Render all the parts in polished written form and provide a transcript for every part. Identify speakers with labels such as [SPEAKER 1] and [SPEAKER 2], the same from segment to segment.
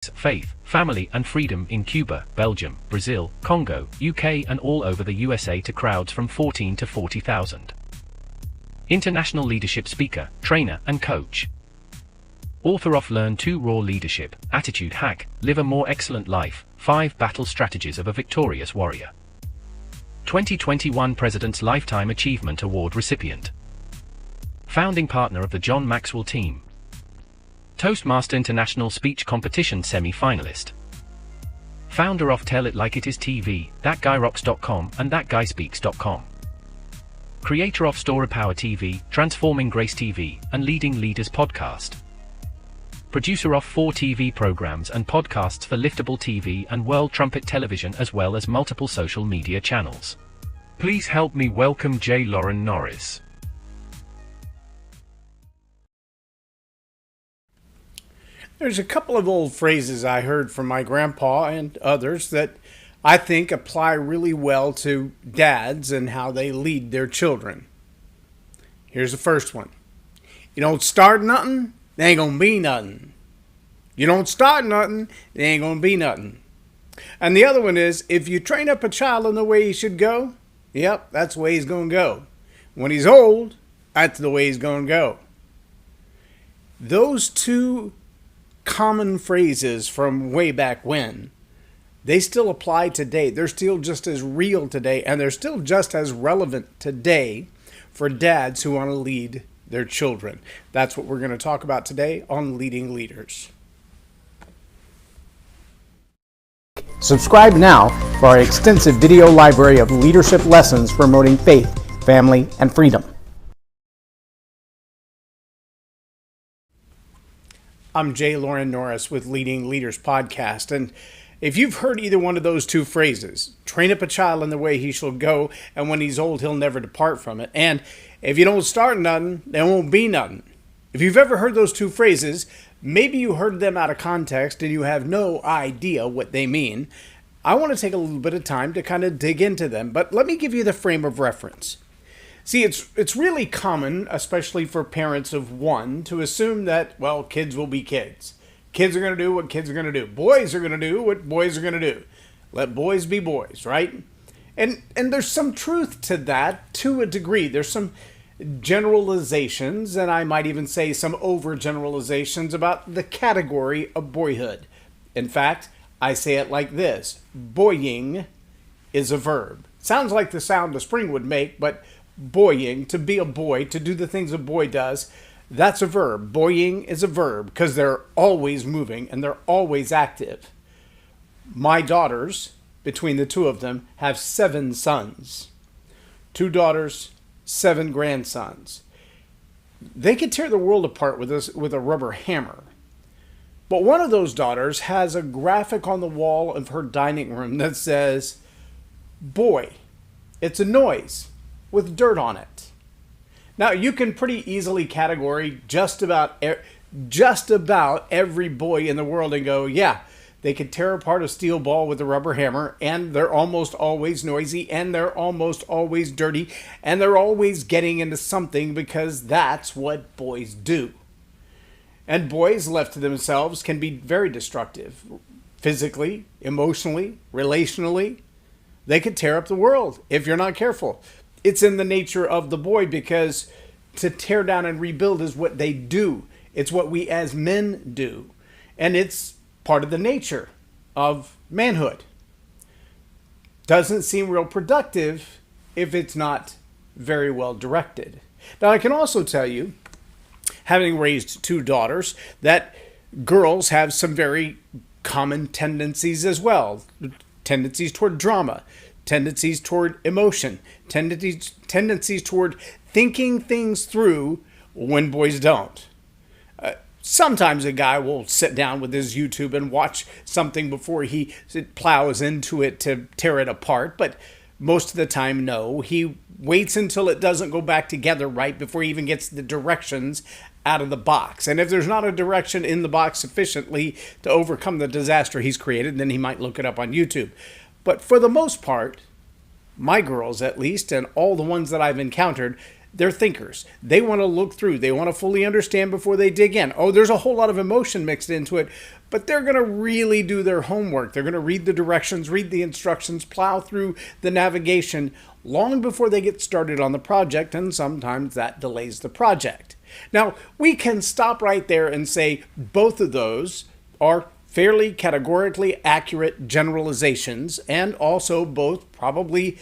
[SPEAKER 1] faith, family and freedom in Cuba, Belgium, Brazil, Congo, UK and all over the USA to crowds from 14 to 40,000. International leadership speaker, trainer and coach. Author of Learn to Raw Leadership, Attitude Hack, Live a More Excellent Life, 5 Battle Strategies of a Victorious Warrior. 2021 President's Lifetime Achievement Award recipient. Founding partner of the John Maxwell team. Toastmaster International Speech Competition semi-finalist. Founder of Tell It Like It Is TV, ThatGuyRocks.com and ThatGuySpeaks.com. Creator of Story Power TV, Transforming Grace TV, and Leading Leaders Podcast. Producer of 4 TV programs and podcasts for Liftable TV and World Trumpet Television as well as multiple social media channels. Please help me welcome J Loren Norris.
[SPEAKER 2] There's a couple of old phrases I heard from my grandpa and others that I think apply really well to dads and how they lead their children. Here's the first one. You don't start nothing, there ain't gonna be nothing. You don't start nothing, there ain't gonna be nothing. And the other one is, if you train up a child in the way he should go, yep, that's the way he's gonna go. When he's old, that's the way he's gonna go. Those two common phrases from way back when, they still apply today. They're still just as real today, and they're still just as relevant today for dads who want to lead their children. That's what we're going to talk about today on Leading Leaders.
[SPEAKER 3] Subscribe now for our extensive video library of leadership lessons promoting faith, family, and freedom.
[SPEAKER 2] I'm J Loren Norris with Leading Leaders Podcast, and if you've heard either one of those two phrases, train up a child in the way he shall go, and when he's old, he'll never depart from it. And if you don't start nothing, there won't be nothing. If you've ever heard those two phrases, maybe you heard them out of context and you have no idea what they mean. I want to take a little bit of time to kind of dig into them, but let me give you the frame of reference. See, it's really common, especially for parents of one, to assume that, well, kids will be kids. Kids are going to do what kids are going to do. Boys are going to do what boys are going to do. Let boys be boys, right? And there's some truth to that to a degree. There's some generalizations, and I might even say some overgeneralizations about the category of boyhood. In fact, I say it like this. Boying is a verb. Sounds like the sound a spring would make, but boying, to be a boy, to do the things a boy does, that's a verb. Boying is a verb because they're always moving and they're always active. My daughters, between the two of them, have 7 sons. 2 daughters, 7 grandsons. They could tear the world apart with a rubber hammer. But one of those daughters has a graphic on the wall of her dining room that says, "Boy, it's a noise with dirt on it." Now, you can pretty easily categorize just about every boy in the world and go, yeah, they could tear apart a steel ball with a rubber hammer, and they're almost always noisy, and they're almost always dirty, and they're always getting into something because that's what boys do. And boys left to themselves can be very destructive. Physically, emotionally, relationally. They could tear up the world if you're not careful. It's in the nature of the boy because to tear down and rebuild is what they do. It's what we as men do. And it's part of the nature of manhood. Doesn't seem real productive if it's not very well directed. Now, I can also tell you, having raised 2 daughters, that girls have some very common tendencies as well. Tendencies toward drama. Tendencies toward emotion, tendencies toward thinking things through when boys don't. Sometimes a guy will sit down with his YouTube and watch something before he plows into it to tear it apart, but most of the time, no. He waits until it doesn't go back together right before he even gets the directions out of the box. And if there's not a direction in the box sufficiently to overcome the disaster he's created, then he might look it up on YouTube. But for the most part, my girls at least, and all the ones that I've encountered, They're thinkers. They want to look through. They want to fully understand before they dig in. Oh, there's a whole lot of emotion mixed into it, but they're going to really do their homework. They're going to read the directions, read the instructions, plow through the navigation long before they get started on the project, and sometimes that delays the project. Now, we can stop right there and say both of those are fairly categorically accurate generalizations, and also both probably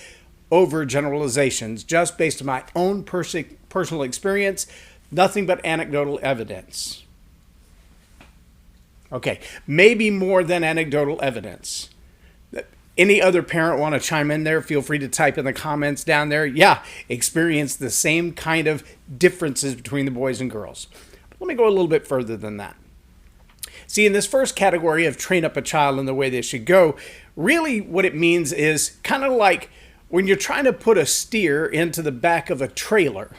[SPEAKER 2] overgeneralizations, just based on my own personal experience, nothing but anecdotal evidence. Okay, maybe more than anecdotal evidence. Any other parent want to chime in there? Feel free to type in the comments down there. Yeah, experience the same kind of differences between the boys and girls. But let me go a little bit further than that. See, in this first category of train up a child in the way they should go, really what it means is kind of like when you're trying to put a steer into the back of a trailer.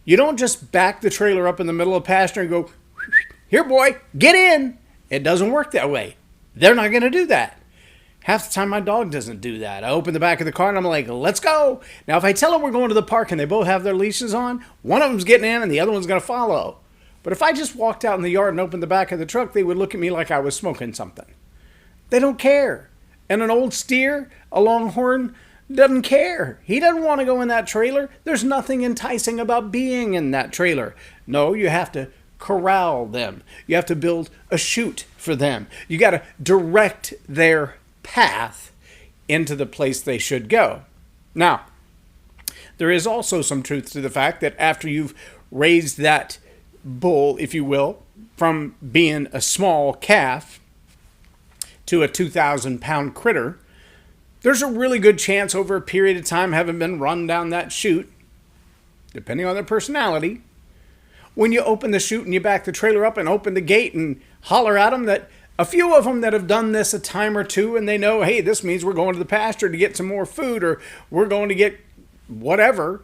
[SPEAKER 2] You don't just back the trailer up in the middle of pasture and go, "Here, boy, get in." It doesn't work that way. They're not going to do that. Half the time my dog doesn't do that. I open the back of the car and I'm like, "Let's go." Now, if I tell them we're going to the park and they both have their leashes on, one of them's getting in and the other one's going to follow. But if I just walked out in the yard and opened the back of the truck, they would look at me like I was smoking something. They don't care. And an old steer, a longhorn, doesn't care. He doesn't want to go in that trailer. There's nothing enticing about being in that trailer. No, you have to corral them. You have to build a chute for them. You got to direct their path into the place they should go. Now, there is also some truth to the fact that after you've raised that bull, if you will, from being a small calf to a 2,000-pound critter, there's a really good chance over a period of time, having been run down that chute, depending on their personality, when you open the chute and you back the trailer up and open the gate and holler at them, that a few of them that have done this a time or two and they know, hey, this means we're going to the pasture to get some more food, or we're going to get whatever.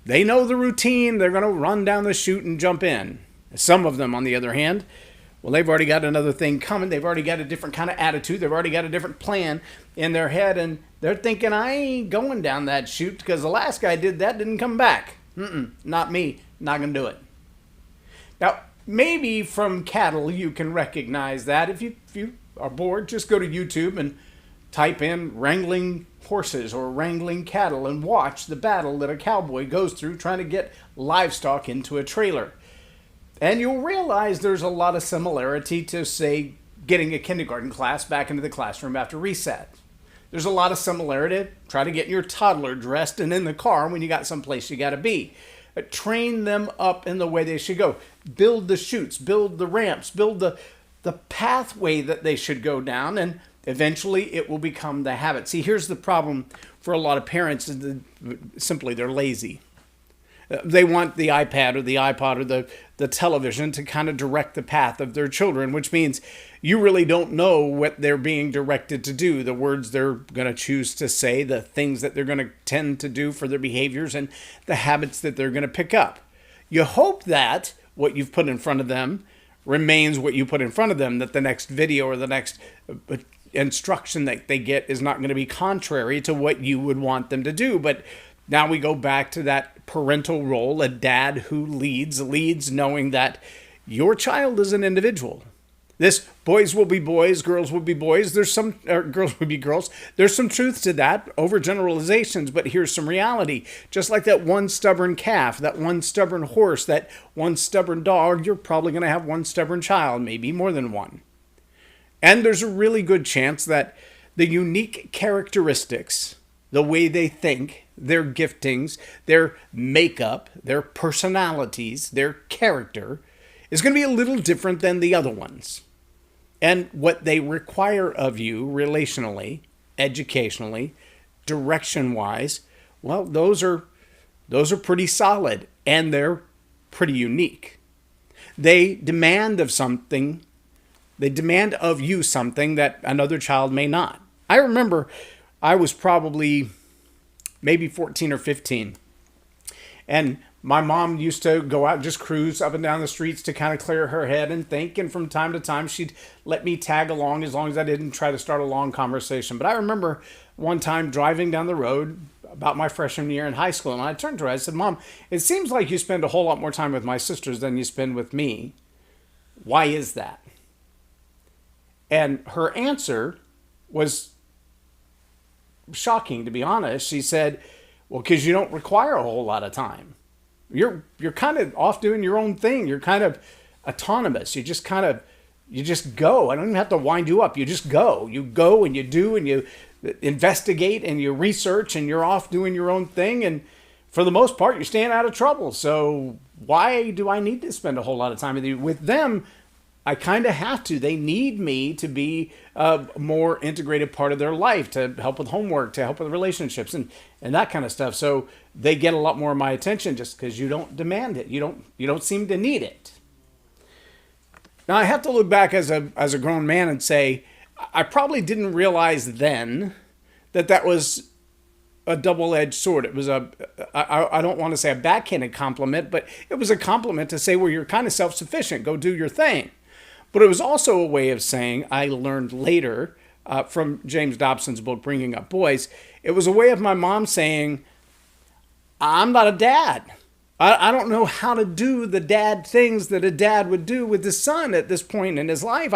[SPEAKER 2] They know the routine. They're going to run down the chute and jump in. Some of them, on the other hand, well, they've already got another thing coming. They've already got a different kind of attitude. They've already got a different plan in their head, and they're thinking, I ain't going down that chute because the last guy did that, didn't come back. Not me. Not going to do it. Now, maybe from cattle you can recognize that. If you are bored, just go to YouTube and type in wrangling horses or wrangling cattle and watch the battle that a cowboy goes through trying to get livestock into a trailer. And you'll realize there's a lot of similarity to, say, getting a kindergarten class back into the classroom after reset. There's a lot of similarity. Try to get your toddler dressed and in the car when you got someplace you got to be. Train them up in the way they should go. Build the chutes, build the ramps, build the pathway that they should go down, and eventually it will become the habit. See, here's the problem for a lot of parents, simply they're lazy. They want the iPad or the iPod or the television to kind of direct the path of their children, which means you really don't know what they're being directed to do, the words they're going to choose to say, the things that they're going to tend to do for their behaviors, and the habits that they're going to pick up. You hope that what you've put in front of them remains what you put in front of them, that the next video or the next instruction that they get is not going to be contrary to what you would want them to do. But now we go back to that parental role, a dad who leads knowing that your child is an individual. This boys will be boys, girls will be boys. Girls will be girls. There's some truth to that, overgeneralizations, but here's some reality. Just like that one stubborn calf, that one stubborn horse, that one stubborn dog, you're probably going to have one stubborn child, maybe more than one. And there's a really good chance that the unique characteristics, the way they think, their giftings, their makeup, their personalities, their character is going to be a little different than the other ones. And what they require of you relationally, educationally, direction-wise, well, those are pretty solid, and they're pretty unique. They demand of you something that another child may not. I remember I was probably maybe 14 or 15, and my mom used to go out and just cruise up and down the streets to kind of clear her head and think. And from time to time, she'd let me tag along as long as I didn't try to start a long conversation. But I remember one time driving down the road, about my freshman year in high school. And I turned to her, I said, Mom, it seems like you spend a whole lot more time with my sisters than you spend with me. Why is that? And her answer was shocking, to be honest. She said, well, because you don't require a whole lot of time. You're kind of off doing your own thing. You're kind of autonomous. You just go. I don't even have to wind you up. You just go. You go and you do and you investigate and you research and you're off doing your own thing. And for the most part, you're staying out of trouble. So why do I need to spend a whole lot of time with you? With them, I kind of have to. They need me to be a more integrated part of their life, to help with homework, to help with relationships and that kind of stuff. So they get a lot more of my attention just because you don't demand it. You don't seem to need it. Now I have to look back as a grown man and say, I probably didn't realize then that was a double-edged sword. It was I don't want to say a backhanded compliment, but it was a compliment to say, well, you're kind of self-sufficient. Go do your thing. But it was also a way of saying, I learned later from James Dobson's book, Bringing Up Boys, it was a way of my mom saying, I'm not a dad. I don't know how to do the dad things that a dad would do with his son at this point in his life.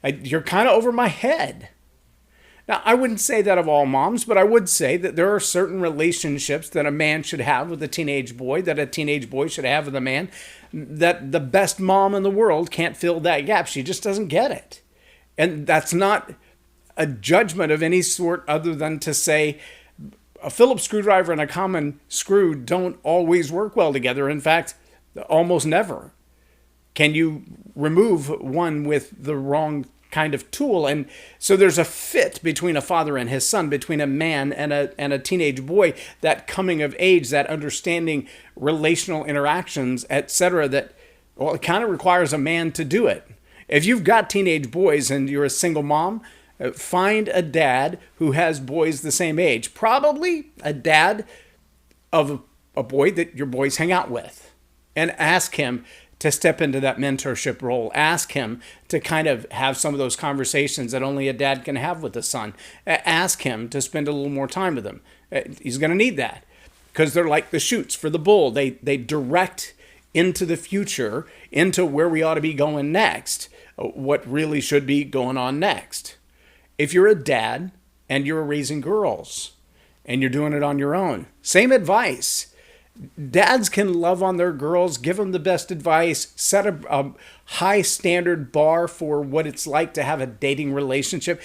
[SPEAKER 2] You're kind of over my head. Now, I wouldn't say that of all moms, but I would say that there are certain relationships that a man should have with a teenage boy, that a teenage boy should have with a man, that the best mom in the world can't fill that gap. She just doesn't get it. And that's not a judgment of any sort other than to say a Phillips screwdriver and a common screw don't always work well together. In fact, almost never. Can you remove one with the wrong kind of tool? And so there's a fit between a father and his son, between a man and a teenage boy, that coming of age, that understanding relational interactions, etc., that, well, it kind of requires a man to do it. If you've got teenage boys and you're a single mom, find a dad who has boys the same age, probably a dad of a boy that your boys hang out with, and ask him to step into that mentorship role. Ask him to kind of have some of those conversations that only a dad can have with a son. Ask him to spend a little more time with him. He's going to need that because they're like the chutes for the bull. They direct into the future, into where we ought to be going next, what really should be going on next. If you're a dad and you're raising girls and you're doing it on your own, same advice. Dads can love on their girls, give them the best advice, set a high standard bar for what it's like to have a dating relationship,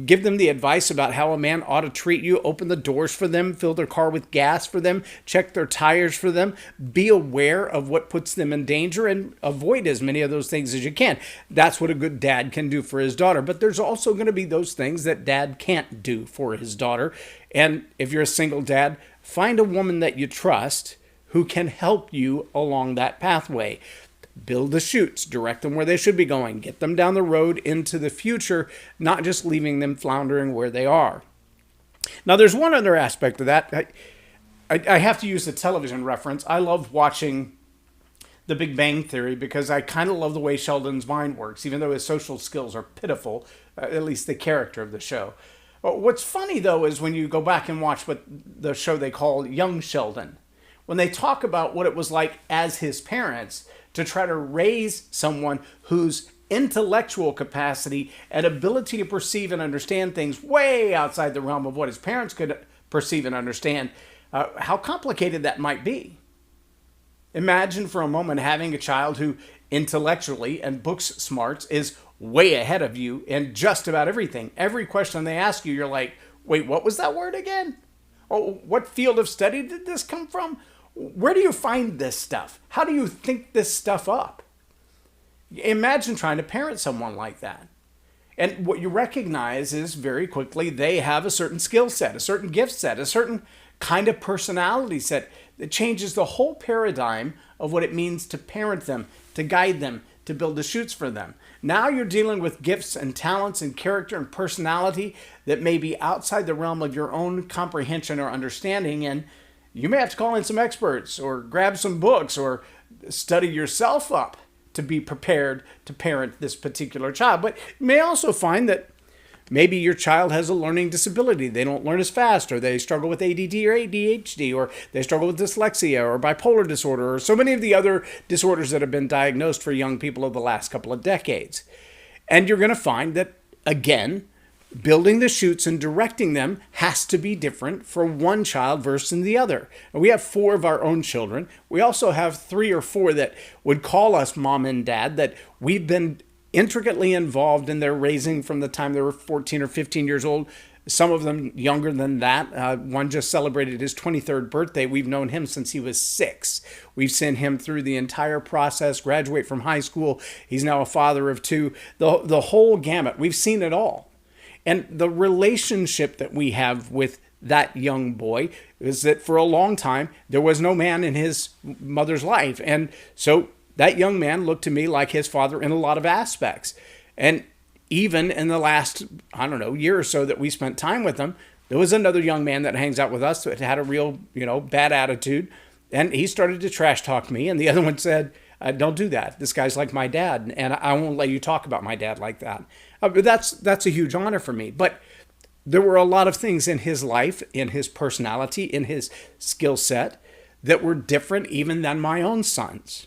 [SPEAKER 2] give them the advice about how a man ought to treat you, open the doors for them, fill their car with gas for them, check their tires for them, be aware of what puts them in danger and avoid as many of those things as you can. That's what a good dad can do for his daughter. But there's also going to be those things that dad can't do for his daughter. And if you're a single dad, find a woman that you trust who can help you along that pathway. Build the chutes, direct them where they should be going, get them down the road into the future, not just leaving them floundering where they are. Now, there's one other aspect of that. I have to use the television reference. I love watching The Big Bang Theory because I kind of love the way Sheldon's mind works, even though his social skills are pitiful, at least the character of the show. What's funny, though, is when you go back and watch what the show they call Young Sheldon, when they talk about what it was like as his parents to try to raise someone whose intellectual capacity and ability to perceive and understand things way outside the realm of what his parents could perceive and understand, how complicated that might be. Imagine for a moment having a child who intellectually and books smarts is way ahead of you in just about everything. Every question they ask you, you're like, wait, what was that word again? Oh, what field of study did this come from? Where do you find this stuff? How do you think this stuff up? Imagine trying to parent someone like that. And what you recognize is very quickly they have a certain skill set, a certain gift set, a certain kind of personality set that changes the whole paradigm of what it means to parent them, to guide them, to build the chutes for them. Now you're dealing with gifts and talents and character and personality that may be outside the realm of your own comprehension or understanding, and you may have to call in some experts or grab some books or study yourself up to be prepared to parent this particular child. But you may also find that Maybe your child has a learning disability. They don't learn as fast, or they struggle with ADD or ADHD, or they struggle with dyslexia or bipolar disorder, or so many of the other disorders that have been diagnosed for young people over the last couple of decades. And you're going to find that, again, building the chutes and directing them has to be different for one child versus the other. And we have 4 of our own children. We also have 3 or 4 that would call us mom and dad, that we've been intricately involved in their raising from the time they were 14 or 15 years old. Some of them younger than that. One just celebrated his 23rd birthday. We've known him since he was 6. We've seen him through the entire process, graduate from high school. He's now a father of 2. The whole gamut. We've seen it all. And the relationship that we have with that young boy is that for a long time, there was no man in his mother's life. And so that young man looked to me like his father in a lot of aspects. And even in the last, year or so that we spent time with him, there was another young man that hangs out with us that had a real, bad attitude. And he started to trash talk me. And the other one said, don't do that. This guy's like my dad. And I won't let you talk about my dad like that. But that's a huge honor for me. But there were a lot of things in his life, in his personality, in his skill set that were different even than my own sons.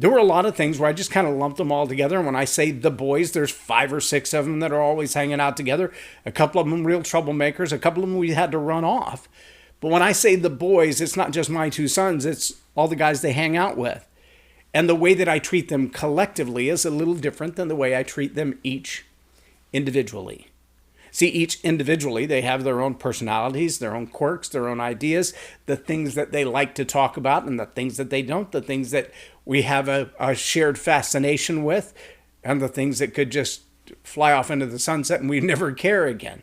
[SPEAKER 2] There were a lot of things where I just kind of lumped them all together. And when I say the boys, there's 5 or 6 of them that are always hanging out together. A couple of them real troublemakers. A couple of them we had to run off. But when I say the boys, it's not just my 2 sons. It's all the guys they hang out with. And the way that I treat them collectively is a little different than the way I treat them each individually. See, each individually, they have their own personalities, their own quirks, their own ideas, the things that they like to talk about and the things that they don't, the things that we have a shared fascination with, and the things that could just fly off into the sunset and we never care again.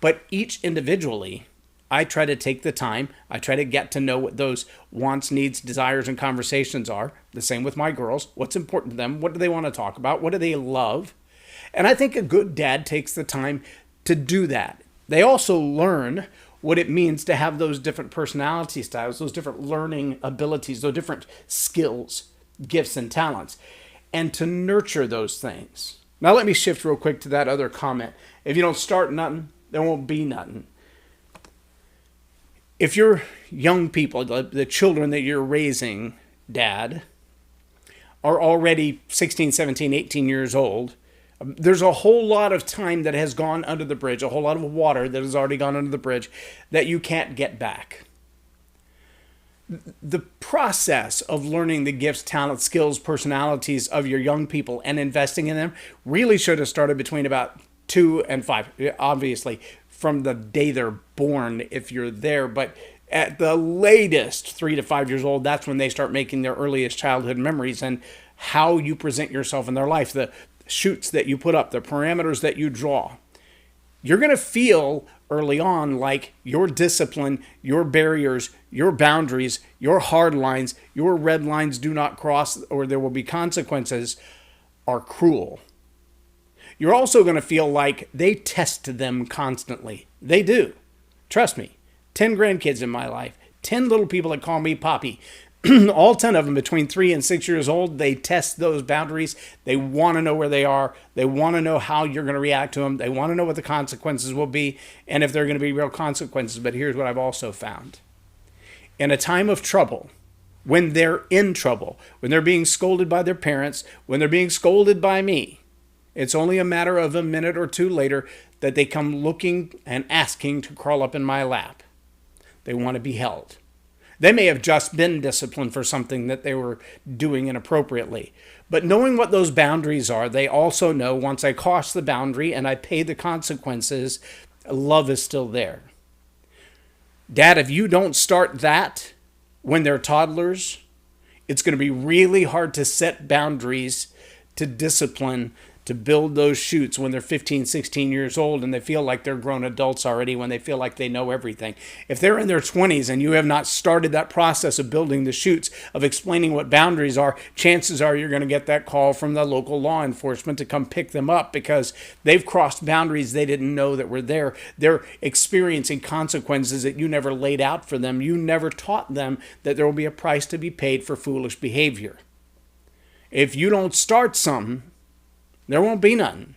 [SPEAKER 2] But each individually, I try to take the time, I try to get to know what those wants, needs, desires, and conversations are. The same with my girls. What's important to them? What do they want to talk about? What do they love? And I think a good dad takes the time to do that. They also learn what it means to have those different personality styles, those different learning abilities, those different skills, gifts, and talents, and to nurture those things. Now let me shift real quick to that other comment. If you don't start nothing, there won't be nothing. If your young people, the children that you're raising, Dad, are already 16, 17, 18 years old, there's a whole lot of time that has gone under the bridge, a whole lot of water that has already gone under the bridge that you can't get back. The process of learning the gifts, talents, skills, personalities of your young people and investing in them really should have started between about 2 and 5. Obviously, from the day they're born, if you're there, but at the latest 3 to 5 years old, that's when they start making their earliest childhood memories and how you present yourself in their life, the chutes that you put up, the parameters that you draw. You're going to feel early on like your discipline, your barriers, your boundaries, your hard lines, your red lines do not cross or there will be consequences are cruel. You're also going to feel like they test them constantly. They do. Trust me. 10 grandkids in my life. 10 little people that call me Poppy. All 10 of them between 3 and 6 years old, they test those boundaries. They want to know where they are. They want to know how you're going to react to them. They want to know what the consequences will be and if they're going to be real consequences. But here's what I've also found. In a time of trouble, when they're in trouble, when they're being scolded by their parents, when they're being scolded by me, it's only a matter of a minute or 2 later that they come looking and asking to crawl up in my lap. They want to be held. They may have just been disciplined for something that they were doing inappropriately. But knowing what those boundaries are, they also know once I cross the boundary and I pay the consequences, love is still there. Dad, if you don't start that when they're toddlers, it's going to be really hard to set boundaries, to discipline, to build those chutes when they're 15, 16 years old and they feel like they're grown adults already, when they feel like they know everything. If they're in their 20s and you have not started that process of building the chutes, of explaining what boundaries are, chances are you're going to get that call from the local law enforcement to come pick them up because they've crossed boundaries they didn't know that were there. They're experiencing consequences that you never laid out for them. You never taught them that there will be a price to be paid for foolish behavior. If you don't start something, there won't be nothing.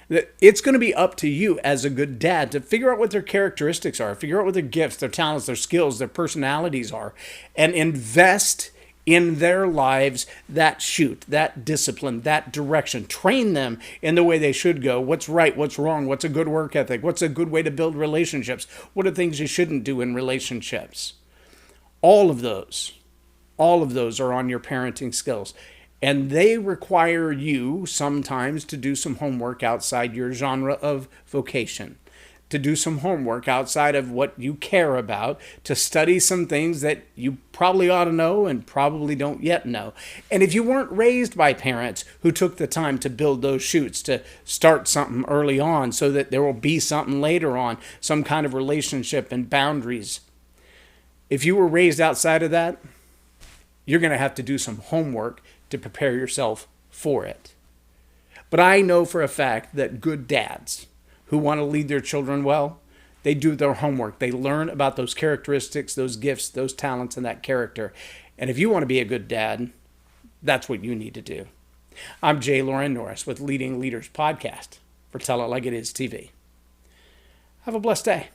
[SPEAKER 2] It's going to be up to you as a good dad to figure out what their characteristics are, figure out what their gifts, their talents, their skills, their personalities are, and invest in their lives that shoot, that discipline, that direction. Train them in the way they should go. What's right, what's wrong, what's a good work ethic, what's a good way to build relationships, what are things you shouldn't do in relationships. All of those are on your parenting skills. And they require you sometimes to do some homework outside your genre of vocation, to do some homework outside of what you care about, to study some things that you probably ought to know and probably don't yet know. And if you weren't raised by parents who took the time to build those shoots, to start something early on so that there will be something later on, some kind of relationship and boundaries, if you were raised outside of that, you're going to have to do some homework to prepare yourself for it. But I know for a fact that good dads who want to lead their children well, they do their homework. They learn about those characteristics, those gifts, those talents, and that character. And if you want to be a good dad, that's what you need to do. I'm J Loren Norris with Leading Leaders Podcast for Tell It Like It Is TV. Have a blessed day.